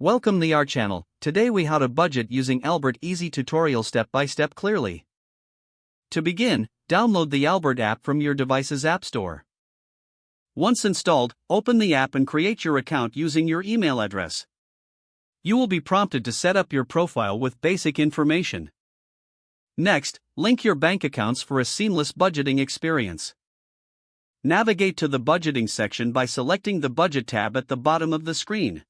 Welcome to our channel. Today we how to budget using Albert Easy tutorial step by step clearly. To begin, download the Albert app from your device's app store. Once installed, open the app and create your account using your email address. You will be prompted to set up your profile with basic information. Next, link your bank accounts for a seamless budgeting experience. Navigate to the budgeting section by selecting the budget tab at the bottom of the screen.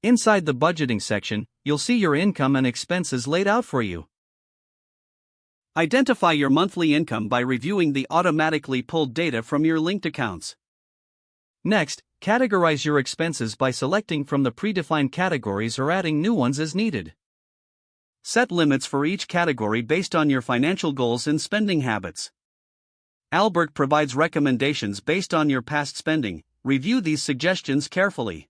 Inside the budgeting section, you'll see your income and expenses laid out for you. Identify your monthly income by reviewing the automatically pulled data from your linked accounts. Next, categorize your expenses by selecting from the predefined categories or adding new ones as needed. Set limits for each category based on your financial goals and spending habits. Albert provides recommendations based on your past spending. Review these suggestions carefully.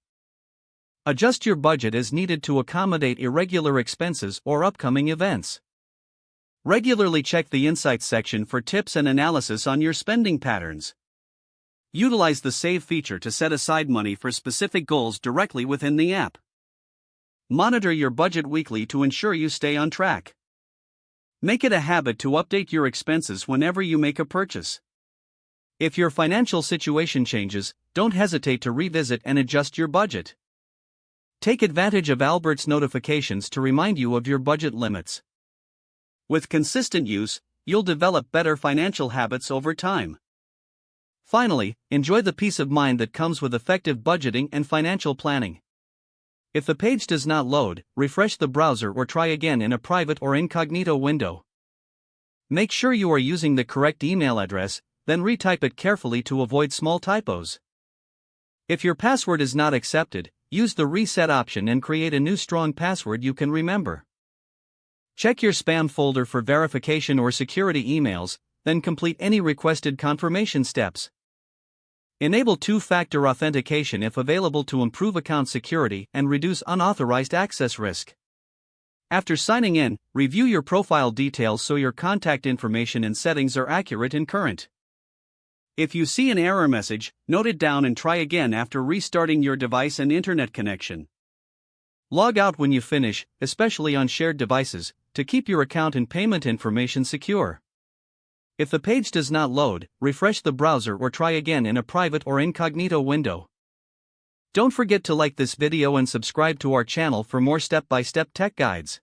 Adjust your budget as needed to accommodate irregular expenses or upcoming events. Regularly check the Insights section for tips and analysis on your spending patterns. Utilize the Save feature to set aside money for specific goals directly within the app. Monitor your budget weekly to ensure you stay on track. Make it a habit to update your expenses whenever you make a purchase. If your financial situation changes, don't hesitate to revisit and adjust your budget. Take advantage of Albert's notifications to remind you of your budget limits. With consistent use, you'll develop better financial habits over time. Finally, enjoy the peace of mind that comes with effective budgeting and financial planning. If the page does not load, refresh the browser or try again in a private or incognito window. Make sure you are using the correct email address, then retype it carefully to avoid small typos. If your password is not accepted, use the reset option and create a new strong password you can remember. Check your spam folder for verification or security emails, then complete any requested confirmation steps. Enable two-factor authentication if available to improve account security and reduce unauthorized access risk. After signing in, review your profile details so your contact information and settings are accurate and current. If you see an error message, note it down and try again after restarting your device and internet connection. Log out when you finish, especially on shared devices, to keep your account and payment information secure. If the page does not load, refresh the browser or try again in a private or incognito window. Don't forget to like this video and subscribe to our channel for more step-by-step tech guides.